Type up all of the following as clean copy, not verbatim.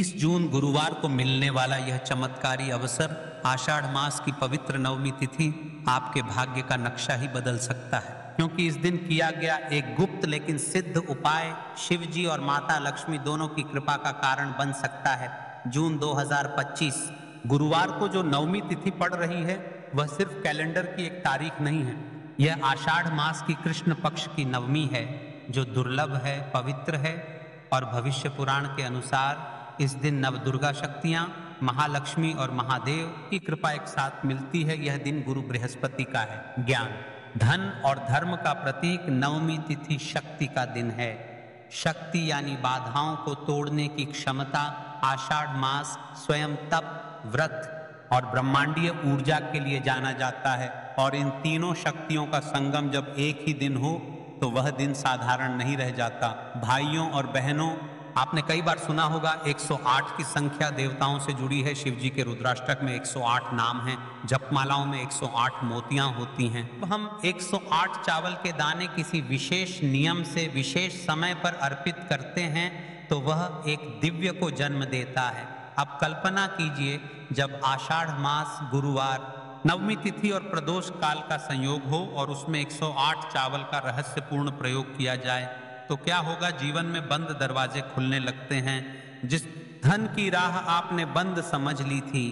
20 जून गुरुवार को मिलने वाला यह चमत्कारी अवसर, आषाढ़ मास की पवित्र नवमी तिथि, आपके भाग्य का नक्शा ही बदल सकता है। क्योंकि इस दिन किया गया एक गुप्त लेकिन सिद्ध उपाय शिव जी और माता लक्ष्मी दोनों की कृपा का कारण बन सकता है। जून 2025 गुरुवार को जो नवमी तिथि पड़ रही है, वह सिर्फ कैलेंडर की एक तारीख नहीं है। यह आषाढ़ मास की कृष्ण पक्ष की नवमी है, जो दुर्लभ है, पवित्र है और भविष्य पुराण के अनुसार इस दिन नवदुर्गा शक्तियां, महालक्ष्मी और महादेव की कृपा एक साथ मिलती है। यह दिन गुरु बृहस्पति का है। ज्ञान, धन और धर्म का प्रतीक नवमी तिथि शक्ति का दिन है। शक्ति यानी बाधाओं को तोड़ने की क्षमता। आषाढ़ मास स्वयं तप, व्रत और ब्रह्मांडीय ऊर्जा के लिए जाना जाता है, और इन तीनों शक्तियों का संगम जब एक ही दिन हो तो वह दिन साधारण नहीं रह जाता। भाइयों और बहनों, आपने कई बार सुना होगा 108 की संख्या देवताओं से जुड़ी है। शिव जी के रुद्राष्टक में 108 नाम हैं, जपमालाओं में 108 मोतियां होती हैं। तो हम 108 चावल के दाने किसी विशेष नियम से विशेष समय पर अर्पित करते हैं तो वह एक दिव्य को जन्म देता है। अब कल्पना कीजिए, जब आषाढ़ मास गुरुवार नवमी तिथि और प्रदोष काल का संयोग हो और उसमें 108 चावल का रहस्यपूर्ण प्रयोग किया जाए तो क्या होगा। जीवन में बंद दरवाजे खुलने लगते हैं। जिस धन की राह आपने बंद समझ ली थी,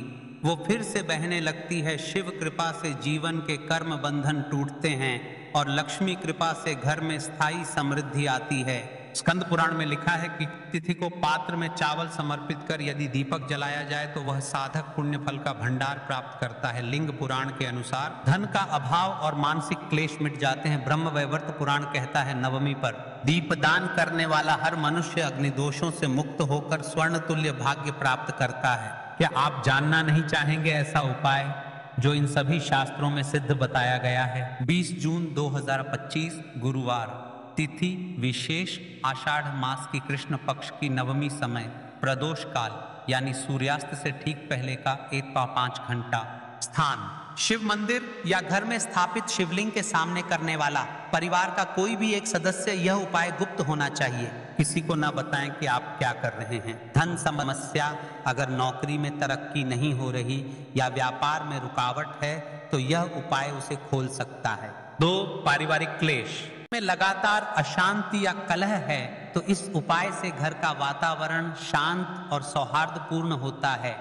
वो फिर से बहने लगती है। शिव कृपा से जीवन के कर्म बंधन टूटते हैं और लक्ष्मी कृपा से घर में स्थायी समृद्धि आती है। स्कंद पुराण में लिखा है कि तिथि को पात्र में चावल समर्पित कर यदि दीपक जलाया जाए तो वह साधक पुण्य फल का भंडार प्राप्त करता है। लिंग पुराण के अनुसार धन का अभाव और मानसिक क्लेश मिट जाते हैं। ब्रह्म वैवर्त पुराण कहता है नवमी पर दीपदान करने वाला हर मनुष्य अग्निदोषों से मुक्त होकर स्वर्ण तुल्य भाग्य प्राप्त करता है। क्या आप जानना नहीं चाहेंगे ऐसा उपाय जो इन सभी शास्त्रों में सिद्ध बताया गया है। 20 जून 2025 गुरुवार, तिथि विशेष, आषाढ़ मास की कृष्ण पक्ष की नवमी, समय प्रदोष काल यानी सूर्यास्त से ठीक पहले का 1-5 घंटा। स्थान शिव मंदिर या घर में स्थापित शिवलिंग के सामने करने वाला परिवार का कोई भी एक सदस्य। यह उपाय गुप्त होना चाहिए, किसी को न बताएं कि आप क्या कर रहे हैं। धन समस्या, अगर नौकरी में तरक्की नहीं हो रही या व्यापार में रुकावट है तो यह उपाय उसे खोल सकता है। 2 पारिवारिक क्लेश में लगातार अशांति या कलह है तो इस उपाय से घर का वातावरण शांत और सौहार्दपूर्ण होता है।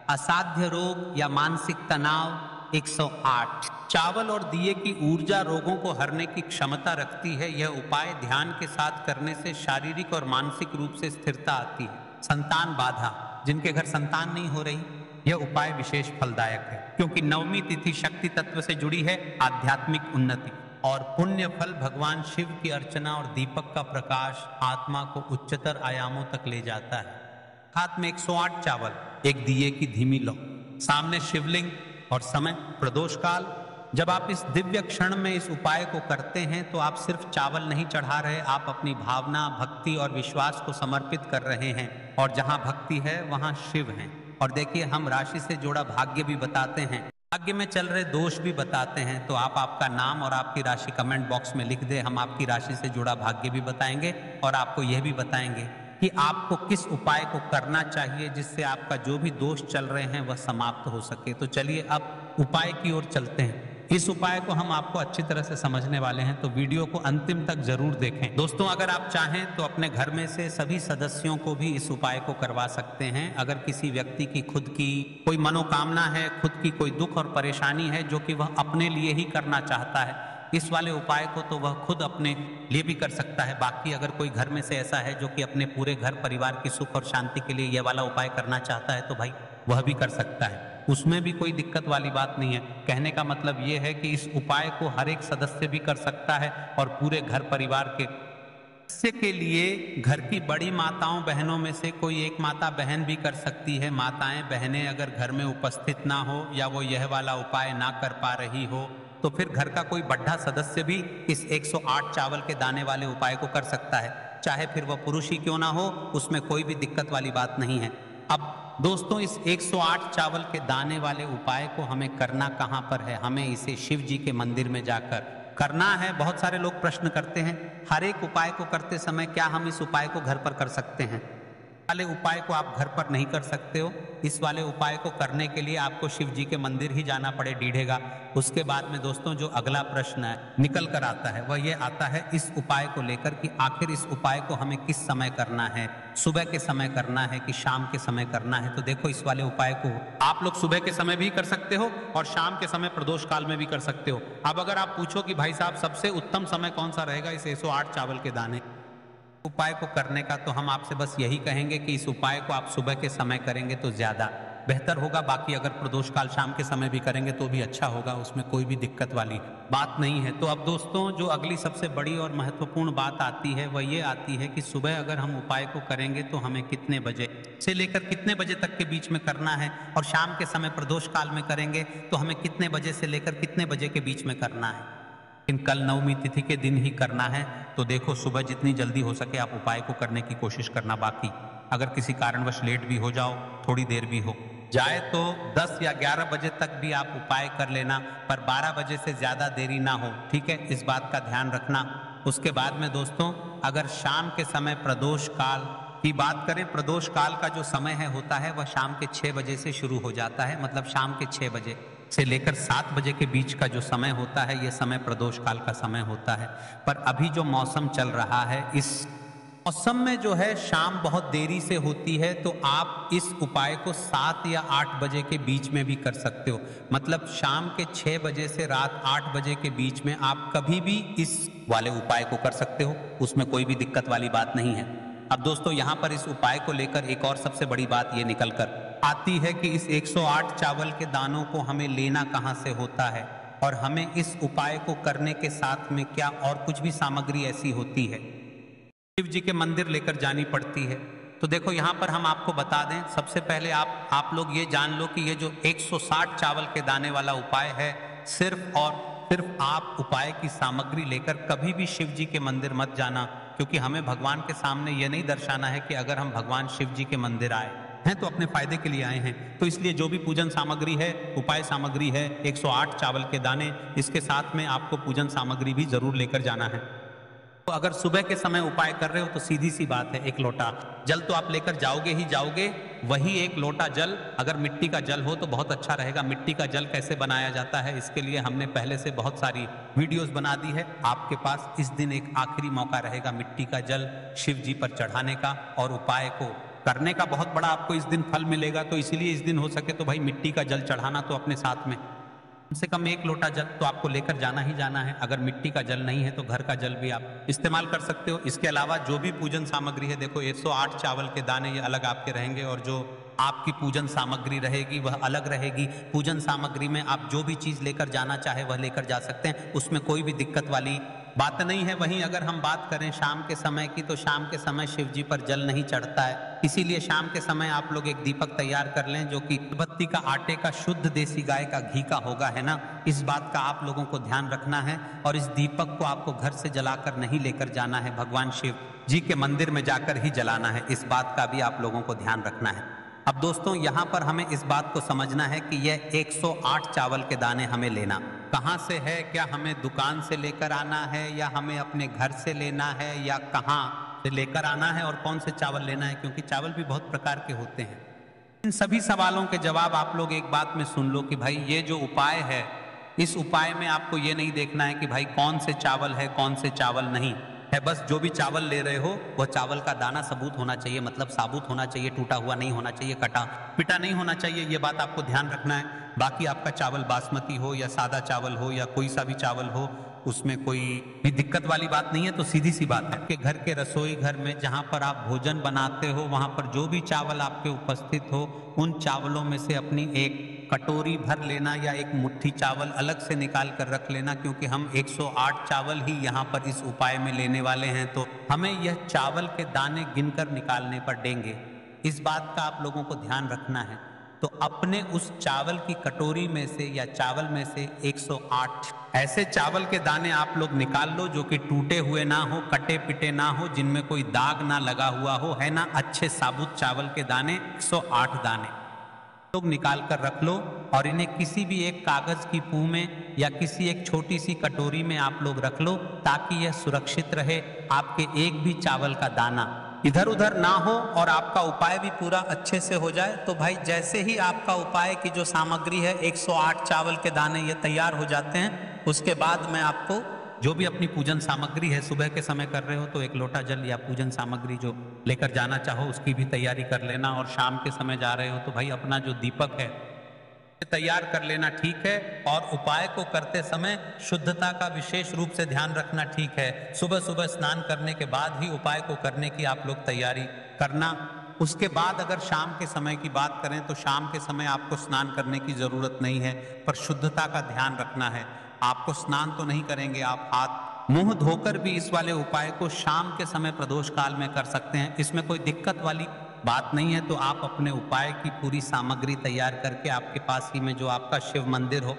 असाध्य रोग या मानसिक तनाव 108। चावल और दिए की ऊर्जा रोगों को हरने की क्षमता रखती है। यह उपाय ध्यान के साथ करने से शारीरिक और मानसिक रूप से स्थिरता आती है। संतान बाधा, जिनके घर संतान नहीं हो रही, यह उपाय विशेष फलदायक है क्योंकि नवमी तिथि शक्ति तत्व से जुड़ी है। आध्यात्मिक उन्नति और पुण्य फल, भगवान शिव की अर्चना और दीपक का प्रकाश आत्मा को उच्चतर आयामों तक ले जाता है। हाथ में 108 चावल, एक दिए की धीमी लौ, सामने शिवलिंग और समय प्रदोष काल। जब आप इस दिव्य क्षण में इस उपाय को करते हैं तो आप सिर्फ चावल नहीं चढ़ा रहे, आप अपनी भावना, भक्ति और विश्वास को समर्पित कर रहे हैं। और जहां भक्ति है वहां शिव हैं। और देखिए, हम राशि से जुड़ा भाग्य भी बताते हैं, भाग्य में चल रहे दोष भी बताते हैं। तो आप आपका नाम और आपकी राशि कमेंट बॉक्स में लिख दे। हम आपकी राशि से जुड़ा भाग्य भी बताएंगे और आपको यह भी बताएंगे कि आपको किस उपाय को करना चाहिए जिससे आपका जो भी दोष चल रहे हैं वह समाप्त हो सके। तो चलिए अब उपाय की ओर चलते हैं। इस उपाय को हम आपको अच्छी तरह से समझने वाले हैं, तो वीडियो को अंतिम तक जरूर देखें। दोस्तों, अगर आप चाहें तो अपने घर में से सभी सदस्यों को भी इस उपाय को करवा सकते हैं। अगर किसी व्यक्ति की खुद की कोई मनोकामना है, खुद की कोई दुख और परेशानी है जो कि वह अपने लिए ही करना चाहता है, इस वाले उपाय को तो वह खुद अपने लिए भी कर सकता है। बाकी अगर कोई घर में से ऐसा है जो कि अपने पूरे घर परिवार की सुख और शांति के लिए यह वाला उपाय करना चाहता है तो भाई वह भी कर सकता है, उसमें भी कोई दिक्कत वाली बात नहीं है। कहने का मतलब यह है कि इस उपाय को हर एक सदस्य भी कर सकता है और पूरे घर परिवार के सदस्य के लिए घर की बड़ी माताओं बहनों में से कोई एक माता बहन भी कर सकती है। माताएं बहनें अगर घर में उपस्थित ना हो या वो यह वाला उपाय ना कर पा रही हो तो फिर घर का कोई बड़ा सदस्य भी इस 108 चावल के दाने वाले उपाय को कर सकता है, चाहे फिर वह पुरुष ही क्यों ना हो, उसमें कोई भी दिक्कत वाली बात नहीं है। अब दोस्तों, इस 108 चावल के दाने वाले उपाय को हमें करना कहाँ पर है? हमें इसे शिव जी के मंदिर में जाकर करना है। बहुत सारे लोग प्रश्न करते हैं, हर एक उपाय को करते समय क्या हम इस उपाय को घर पर कर सकते हैं? वाले उपाय को आप घर पर नहीं कर सकते हो। इस वाले उपाय को करने के लिए आपको शिव जी के मंदिर ही जाना पड़े डीढ़ेगा। उसके बाद में दोस्तों जो अगला प्रश्न है निकल कर आता है वह ये आता है इस उपाय को लेकर कि आखिर इस उपाय को हमें किस समय करना है, सुबह के समय करना है कि शाम के समय करना है। तो देखो इस वाले उपाय को आप लोग सुबह के समय भी कर सकते हो और शाम के समय प्रदोष काल में भी कर सकते हो। अब अगर आप पूछो कि भाई साहब सबसे उत्तम समय कौन सा रहेगा इस 108 चावल के दाने उपाय को करने का, तो हम आपसे बस यही कहेंगे कि इस उपाय को आप सुबह के समय करेंगे तो ज्यादा बेहतर होगा। बाकी अगर प्रदोष काल शाम के समय भी करेंगे तो भी अच्छा होगा, उसमें कोई भी दिक्कत वाली बात नहीं है। तो अब दोस्तों जो अगली सबसे बड़ी और महत्वपूर्ण बात आती है वह ये आती है कि सुबह अगर हम उपाय को करेंगे तो हमें कितने बजे से लेकर कितने बजे तक के बीच में करना है, और शाम के समय प्रदोष काल में करेंगे तो हमें कितने बजे से लेकर कितने बजे के बीच में करना है। लेकिन कल नवमी तिथि के दिन ही करना है, तो देखो सुबह जितनी जल्दी हो सके आप उपाय को करने की कोशिश करना। बाकी अगर किसी कारणवश लेट भी हो जाओ, थोड़ी देर भी हो जाए तो 10 या 11 बजे तक भी आप उपाय कर लेना, पर 12 बजे से ज्यादा देरी ना हो, ठीक है, इस बात का ध्यान रखना। उसके बाद में दोस्तों अगर शाम के समय प्रदोष काल की बात करें, प्रदोष काल का जो समय है होता है वह शाम के 6 बजे से शुरू हो जाता है, मतलब शाम के 6 बजे से लेकर 7 बजे के बीच का जो समय होता है यह समय प्रदोष काल का समय होता है। पर अभी जो मौसम चल रहा है इस मौसम में जो है शाम बहुत देरी से होती है, तो आप इस उपाय को 7 या 8 बजे के बीच में भी कर सकते हो। मतलब शाम के 6 बजे से रात 8 बजे के बीच में आप कभी भी इस वाले उपाय को कर सकते हो, उसमें कोई भी दिक्कत वाली बात नहीं है। अब दोस्तों यहाँ पर इस उपाय को लेकर एक और सबसे बड़ी बात ये निकल कर आती है कि इस 108 चावल के दानों को हमें लेना कहाँ से होता है, और हमें इस उपाय को करने के साथ में क्या और कुछ भी सामग्री ऐसी होती है शिव जी के मंदिर लेकर जानी पड़ती है। तो देखो यहाँ पर हम आपको बता दें, सबसे पहले आप लोग ये जान लो कि ये जो 160 चावल के दाने वाला उपाय है, सिर्फ और सिर्फ आप उपाय की सामग्री लेकर कभी भी शिव जी के मंदिर मत जाना, क्योंकि हमें भगवान के सामने ये नहीं दर्शाना है कि अगर हम भगवान शिव जी के मंदिर आए हैं तो अपने फायदे के लिए आए हैं। तो इसलिए जो भी पूजन सामग्री है, उपाय सामग्री है, 108 चावल के दाने, इसके साथ में आपको पूजन सामग्री भी जरूर लेकर जाना है। तो अगर सुबह के समय उपाय कर रहे हो तो सीधी सी बात है, एक लोटा जल तो आप लेकर जाओगे ही जाओगे। वही एक लोटा जल अगर मिट्टी का जल हो तो बहुत अच्छा रहेगा। मिट्टी का जल कैसे बनाया जाता है इसके लिए हमने पहले से बहुत सारी वीडियोस बना दी है। आपके पास इस दिन एक आखिरी मौका रहेगा मिट्टी का जल शिव जी पर चढ़ाने का और उपाय को करने का। बहुत बड़ा आपको इस दिन फल मिलेगा, तो इसीलिए इस दिन हो सके तो भाई मिट्टी का जल चढ़ाना तो अपने साथ में कम से कम 1 लोटा जल तो आपको लेकर जाना ही जाना है। अगर मिट्टी का जल नहीं है तो घर का जल भी आप इस्तेमाल कर सकते हो। इसके अलावा जो भी पूजन सामग्री है, देखो 108 चावल के दाने ये अलग आपके रहेंगे और जो आपकी पूजन सामग्री रहेगी वह अलग रहेगी। पूजन सामग्री में आप जो भी चीज लेकर जाना चाहे वह लेकर जा सकते हैं, उसमें कोई भी दिक्कत वाली बात नहीं है। वहीं अगर हम बात करें शाम के समय की, तो शाम के समय शिव जी पर जल नहीं चढ़ता है, इसीलिए शाम के समय आप लोग एक दीपक तैयार कर लें जो कि बत्ती का आटे का शुद्ध देसी गाय का घी का होगा, है ना। इस बात का आप लोगों को ध्यान रखना है और इस दीपक को आपको घर से जलाकर नहीं लेकर जाना है, भगवान शिव जी के मंदिर में जाकर ही जलाना है। इस बात का भी आप लोगों को ध्यान रखना है। अब दोस्तों यहाँ पर हमें इस बात को समझना है कि यह 108 चावल के दाने हमें लेना कहाँ से है। क्या हमें दुकान से लेकर आना है या हमें अपने घर से लेना है या कहाँ से लेकर आना है और कौन से चावल लेना है, क्योंकि चावल भी बहुत प्रकार के होते हैं। इन सभी सवालों के जवाब आप लोग एक बात में सुन लो कि भाई ये जो उपाय है, इस उपाय में आपको ये नहीं देखना है कि भाई कौन से चावल है कौन से चावल नहीं है। बस जो भी चावल ले रहे हो वह चावल का दाना सबूत होना चाहिए, मतलब साबुत होना चाहिए, टूटा हुआ नहीं होना चाहिए, कटा पिटा नहीं होना चाहिए। ये बात आपको ध्यान रखना है। बाकी आपका चावल बासमती हो या सादा चावल हो या कोई सा भी चावल हो, उसमें कोई भी दिक्कत वाली बात नहीं है। तो सीधी सी बात है कि घर के रसोई घर में जहां पर आप भोजन बनाते हो वहां पर जो भी चावल आपके उपस्थित हो, उन चावलों में से अपनी एक कटोरी भर लेना या एक मुट्ठी चावल अलग से निकाल कर रख लेना, क्योंकि हम 108 चावल ही यहाँ पर इस उपाय में लेने वाले हैं। तो हमें यह चावल के दाने गिनकर निकालने पर देंगे, इस बात का आप लोगों को ध्यान रखना है। तो अपने उस चावल की कटोरी में से या चावल में से 108 ऐसे चावल के दाने आप लोग निकाल लो जो कि टूटे हुए ना हो, कटे पिटे ना हो, जिनमें कोई दाग ना लगा हुआ हो, है ना। अच्छे साबुत चावल के दाने 108 दाने लोग निकाल कर रख लो और इन्हें किसी भी एक कागज की पूं में या किसी एक छोटी सी कटोरी में आप लोग रख लो, ताकि यह सुरक्षित रहे। आपके एक भी चावल का दाना इधर उधर ना हो और आपका उपाय भी पूरा अच्छे से हो जाए। तो भाई जैसे ही आपका उपाय की जो सामग्री है 108 चावल के दाने ये तैयार हो जाते हैं, उसके बाद मैं आपको जो भी अपनी पूजन सामग्री है, सुबह के समय कर रहे हो तो एक लोटा जल या पूजन सामग्री जो लेकर जाना चाहो उसकी भी तैयारी कर लेना, और शाम के समय जा रहे हो तो भाई अपना जो दीपक है तैयार कर लेना, ठीक है। और उपाय को करते समय शुद्धता का विशेष रूप से ध्यान रखना, ठीक है। सुबह सुबह स्नान करने के बाद ही उपाय को करने की आप लोग तैयारी करना। उसके बाद अगर शाम के समय की बात करें तो शाम के समय आपको स्नान करने की जरूरत नहीं है, पर शुद्धता का ध्यान रखना है। आपको स्नान तो नहीं करेंगे, आप हाथ मुंह धोकर भी इस वाले उपाय को शाम के समय प्रदोष काल में कर सकते हैं। इसमें कोई दिक्कत वाली बात नहीं है। तो आप अपने उपाय की पूरी सामग्री तैयार करके आपके पास ही में जो आपका शिव मंदिर हो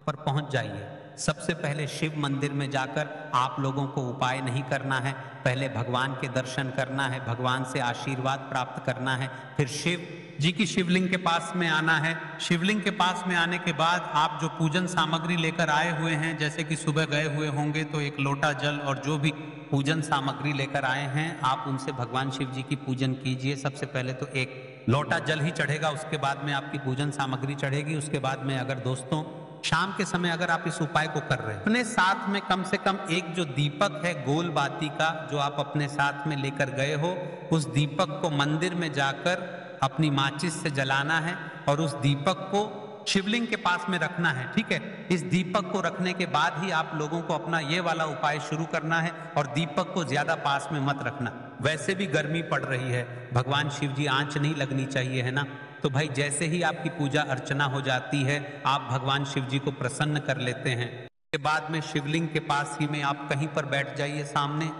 पर पहुंच जाइए। सबसे पहले शिव मंदिर में जाकर आप लोगों को उपाय नहीं करना है, पहले भगवान के दर्शन करना है, भगवान से आशीर्वाद प्राप्त करना है, फिर शिव जी की शिवलिंग के पास में आना है। शिवलिंग के पास में आने के बाद आप जो पूजन सामग्री लेकर आए हुए हैं, जैसे कि सुबह गए हुए होंगे तो एक लोटा जल और जो भी पूजन सामग्री लेकर आए हैं आप उनसे भगवान शिव जी की पूजन कीजिए। सबसे पहले तो एक लोटा जल ही चढ़ेगा, उसके बाद में आपकी पूजन सामग्री चढ़ेगी। उसके बाद में अगर दोस्तों शाम के समय अगर आप इस उपाय को कर रहे हैं, अपने साथ में कम से कम एक जो दीपक है गोल बाती का जो आप अपने साथ में लेकर गए हो, उस दीपक को मंदिर में जाकर अपनी माचिस से जलाना है और उस दीपक को शिवलिंग के पास में रखना है, ठीक है। इस दीपक को रखने के बाद ही आप लोगों को अपना ये वाला उपाय शुरू करना है, और दीपक को ज्यादा पास में मत रखना। वैसे भी गर्मी पड़ रही है, भगवान शिव जी आंच नहीं लगनी चाहिए, है ना। तो भाई जैसे ही आपकी पूजा अर्चना हो जाती है आप भगवान शिव जी को प्रसन्न कर लेते हैं। के बाद में शिवलिंग के पास ही में आप कहीं पर बैठ जाइए, सामने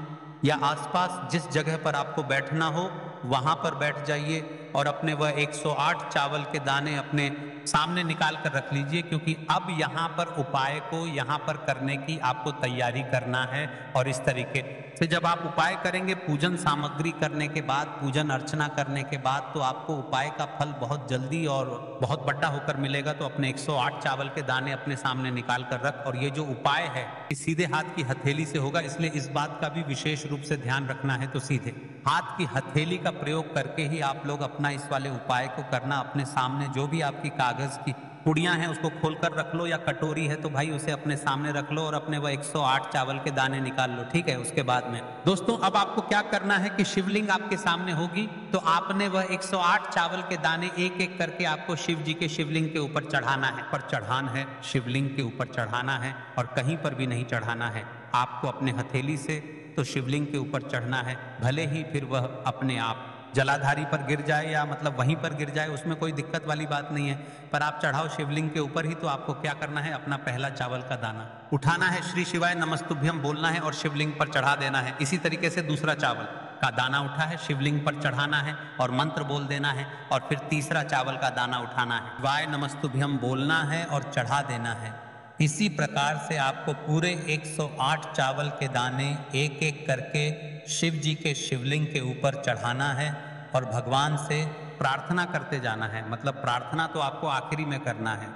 या आसपास जिस जगह पर आपको बैठना हो वहां पर बैठ जाइए, और अपने वह 108 चावल के दाने अपने सामने निकाल कर रख लीजिए, क्योंकि अब यहाँ पर उपाय को यहाँ पर करने की आपको तैयारी करना है। और इस तरीके से जब आप उपाय करेंगे, पूजन सामग्री करने के बाद, पूजन अर्चना करने के बाद, तो आपको उपाय का फल बहुत जल्दी और बहुत बड़ा होकर मिलेगा। तो अपने 108 चावल के दाने अपने सामने निकाल कर रख, और ये जो उपाय है सीधे हाथ की हथेली से होगा, इसलिए इस बात का भी विशेष रूप से ध्यान रखना है। तो सीधे हाथ की हथेली का प्रयोग करके ही आप लोग अपना इस वाले उपाय को करना। अपने सामने जो भी आपकी कागज की पुड़ियां हैं उसको खोलकर रख लो, या कटोरी है तो भाई उसे अपने सामने रख लो, और अपने वह 108 चावल के दाने निकाल लो, ठीक है। उसके बाद में दोस्तों अब आपको क्या करना है कि शिवलिंग आपके सामने होगी, तो आपने वह 108 चावल के दाने एक एक करके आपको शिव जी के शिवलिंग के ऊपर चढ़ाना है। पर चढ़ाना है शिवलिंग के ऊपर चढ़ाना है, और कहीं पर भी नहीं चढ़ाना है। आपको अपने हथेली से तो शिवलिंग के ऊपर चढ़ना है, भले ही फिर वह अपने आप जलाधारी पर गिर जाए या मतलब वहीं पर गिर जाए, उसमें कोई दिक्कत वाली बात नहीं है। पर आप चढ़ाओ शिवलिंग के ऊपर ही। तो आपको क्या करना है, अपना पहला चावल का दाना उठाना है, श्री शिवाय नमस्तुभ्यम बोलना है और शिवलिंग पर चढ़ा देना है। इसी तरीके से दूसरा चावल का दाना उठा है, शिवलिंग पर चढ़ाना है और मंत्र बोल देना है, और फिर तीसरा चावल का दाना उठाना है, शिवाय नमस्तुभ्यम बोलना है और चढ़ा देना है। इसी प्रकार से आपको पूरे 108 चावल के दाने एक एक करके शिव जी के शिवलिंग के ऊपर चढ़ाना है, और भगवान से प्रार्थना करते जाना है। मतलब प्रार्थना तो आपको आखिरी में करना है,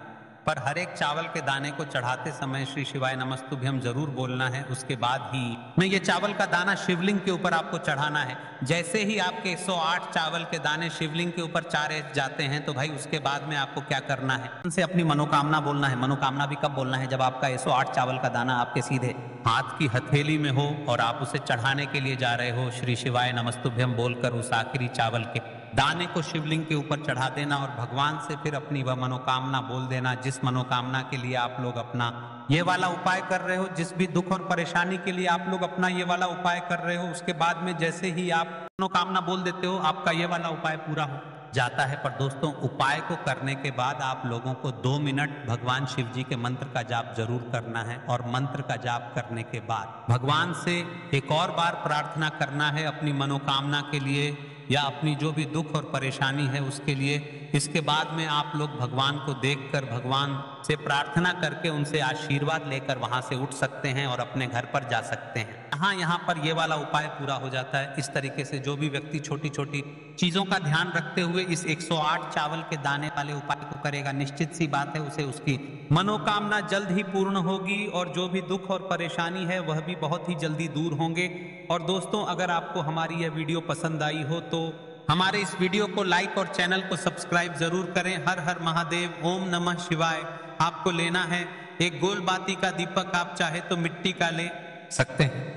पर हर एक चावल के दाने को चढ़ाते समय श्री शिवाय नमस्तुभ्यम जरूर बोलना है। उसके बाद ही में ये चावल का दाना शिवलिंग के ऊपर आपको चढ़ाना है। जैसे ही आपके 108 चावल के दाने शिवलिंग के ऊपर चारे जाते हैं, तो भाई उसके बाद में आपको क्या करना है, उनसे अपनी मनोकामना बोलना है। मनोकामना भी कब बोलना है, जब आपका 108 चावल का दाना आपके सीधे हाथ की हथेली में हो और आप उसे चढ़ाने के लिए जा रहे हो। श्री शिवाय नमस्तुभ्यम बोलकर उस आखिरी चावल के दाने को शिवलिंग के ऊपर चढ़ा देना, और भगवान से फिर अपनी वह मनोकामना बोल देना, जिस मनोकामना के लिए आप लोग अपना ये वाला उपाय कर रहे हो, जिस भी दुख और परेशानी के लिए आप लोग अपना ये वाला उपाय कर रहे हो। उसके बाद में जैसे ही आप मनोकामना बोल देते हो, आपका ये वाला उपाय पूरा हो जाता है। पर दोस्तों उपाय को करने के बाद आप लोगों को 2 मिनट भगवान शिव जी के मंत्र का जाप जरूर करना है, और मंत्र का जाप करने के बाद भगवान से एक और बार प्रार्थना करना है अपनी मनोकामना के लिए, या अपनी जो भी दुख और परेशानी है उसके लिए। इसके बाद में आप लोग भगवान को देखकर भगवान से प्रार्थना करके उनसे आशीर्वाद लेकर वहां से उठ सकते हैं और अपने घर पर जा सकते हैं। यहाँ पर ये वाला उपाय पूरा हो जाता है। इस तरीके से जो भी व्यक्ति छोटी छोटी चीजों का ध्यान रखते हुए इस 108 चावल के दाने वाले उपाय को करेगा, निश्चित सी बात है उसे उसकी मनोकामना जल्द ही पूर्ण होगी, और जो भी दुख और परेशानी है वह भी बहुत ही जल्दी दूर होंगे। और दोस्तों, अगर आपको हमारी यह वीडियो पसंद आई हो तो हमारे इस वीडियो को लाइक और चैनल को सब्सक्राइब जरूर करें। हर हर महादेव, ओम नमः शिवाय। आपको लेना है एक गोल बाती का दीपक, आप चाहे तो मिट्टी का ले सकते हैं।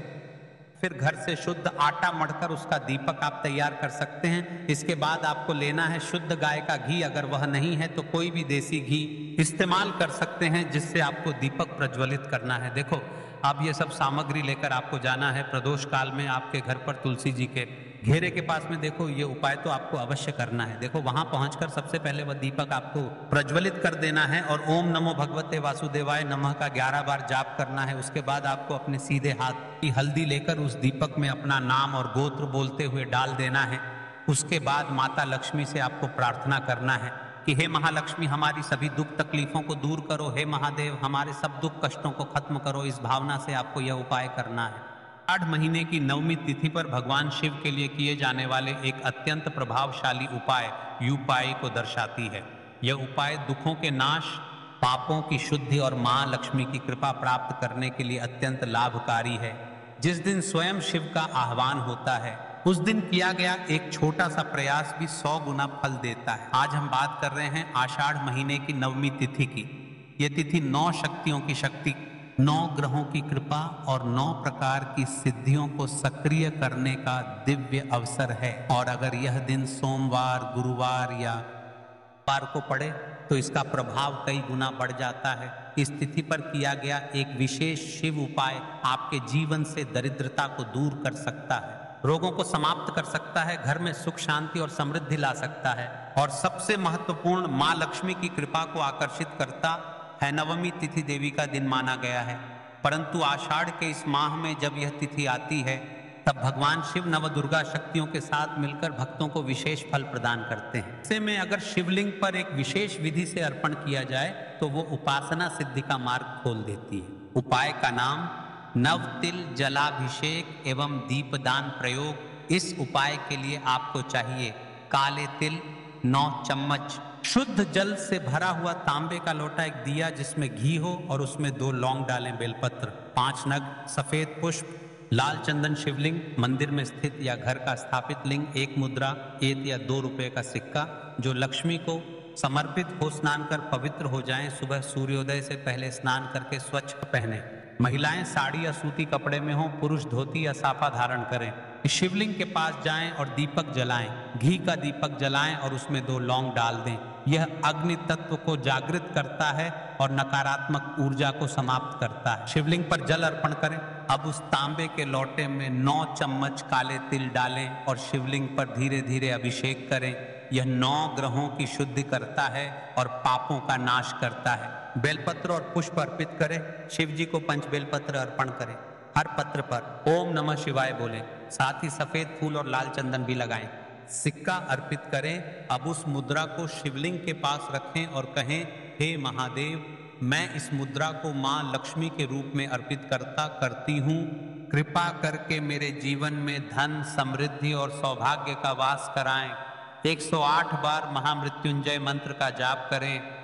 फिर घर से शुद्ध आटा मढ़कर उसका दीपक आप तैयार कर सकते हैं। इसके बाद आपको लेना है शुद्ध गाय का घी, अगर वह नहीं है तो कोई भी देसी घी इस्तेमाल कर सकते हैं, जिससे आपको दीपक प्रज्वलित करना है। देखो, अब ये सब सामग्री लेकर आपको जाना है प्रदोष काल में आपके घर पर तुलसी जी के घेरे के पास में। देखो, ये उपाय तो आपको अवश्य करना है। देखो, वहां पहुंचकर सबसे पहले वह दीपक आपको प्रज्वलित कर देना है और ओम नमो भगवते वासुदेवाय नमः का 11 बार जाप करना है। उसके बाद आपको अपने सीधे हाथ की हल्दी लेकर उस दीपक में अपना नाम और गोत्र बोलते हुए डाल देना है। उसके बाद माता लक्ष्मी से आपको प्रार्थना करना है कि हे महालक्ष्मी, हमारी सभी दुख तकलीफों को दूर करो। हे महादेव, हमारे सब दुख कष्टों को खत्म करो। इस भावना से आपको यह उपाय करना है। 8 महीने की नवमी तिथि पर भगवान शिव के लिए किए जाने वाले एक अत्यंत प्रभावशाली उपाय युपाई को दर्शाती है। यह उपाय दुखों के नाश, पापों की शुद्धि और मां लक्ष्मी की कृपा प्राप्त करने के लिए अत्यंत लाभकारी है। जिस दिन स्वयं शिव का आह्वान होता है, उस दिन किया गया एक छोटा सा प्रयास भी 100 गुना फल देता है। आज हम बात कर रहे हैं आषाढ़ महीने की नवमी तिथि की। यह तिथि 9 शक्तियों की शक्ति, 9 ग्रहों की कृपा और 9 प्रकार की सिद्धियों को सक्रिय करने का दिव्य अवसर है। और अगर यह दिन सोमवार, गुरुवार या वार को पड़े तो इसका प्रभाव कई गुना बढ़ जाता है। इस तिथि पर किया गया एक विशेष शिव उपाय आपके जीवन से दरिद्रता को दूर कर सकता है, रोगों को समाप्त कर सकता है, घर में सुख शांति और समृद्धि ला सकता है और सबसे महत्वपूर्ण मां लक्ष्मी की कृपा को आकर्षित करता है। नवमी तिथि देवी का दिन माना गया है, परंतु आषाढ़ के इस माह में जब यह तिथि आती है तब भगवान शिव नवदुर्गा शक्तियों के साथ मिलकर भक्तों को विशेष फल प्रदान करते हैं। ऐसे में अगर शिवलिंग पर एक विशेष विधि से अर्पण किया जाए तो वो उपासना सिद्धि का मार्ग खोल देती है। उपाय का नाम नव तिल जलाभिषेक एवं दीपदान प्रयोग। इस उपाय के लिए आपको चाहिए काले तिल 9 चम्मच, शुद्ध जल से भरा हुआ तांबे का लोटा, एक दिया जिसमें घी हो और उसमें 2 लौंग डालें, बेलपत्र, 5 नग सफेद पुष्प, लाल चंदन शिवलिंग, मंदिर में स्थित या घर का स्थापित लिंग, 1 मुद्रा, 1 या 2 रुपए का सिक्का जो लक्ष्मी को समर्पित हो, स्नान कर पवित्र हो जाएं। सुबह सूर्योदय से पहले स्नान करके स्वच्छ पहने। महिलाएं साड़ी या सूती कपड़े में हों, पुरुष धोती या साफा धारण करें। शिवलिंग के पास जाएं और दीपक जलाएं। घी का दीपक जलाएं और उसमें 2 लौंग डाल दें। यह अग्नि तत्व को जागृत करता है और नकारात्मक ऊर्जा को समाप्त करता है। शिवलिंग पर जल अर्पण करें। अब उस तांबे के लोटे में 9 चम्मच काले तिल डालें और शिवलिंग पर धीरे धीरे अभिषेक करें। यह 9 ग्रहों की शुद्धि करता है और पापों का नाश करता है। बेलपत्र और पुष्प अर्पित करें। शिव जी को 5 बेलपत्र अर्पण करें। हर पत्र पर ओम नमः शिवाय बोलें। साथ ही सफेद फूल और लाल चंदन भी लगाएं। सिक्का अर्पित करें। अब उस मुद्रा को शिवलिंग के पास रखें और कहें, हे महादेव, मैं इस मुद्रा को मां लक्ष्मी के रूप में अर्पित करती हूँ। कृपा करके मेरे जीवन में धन, समृद्धि और सौभाग्य का वास कराएं। 108 बार महामृत्युंजय मंत्र का जाप करें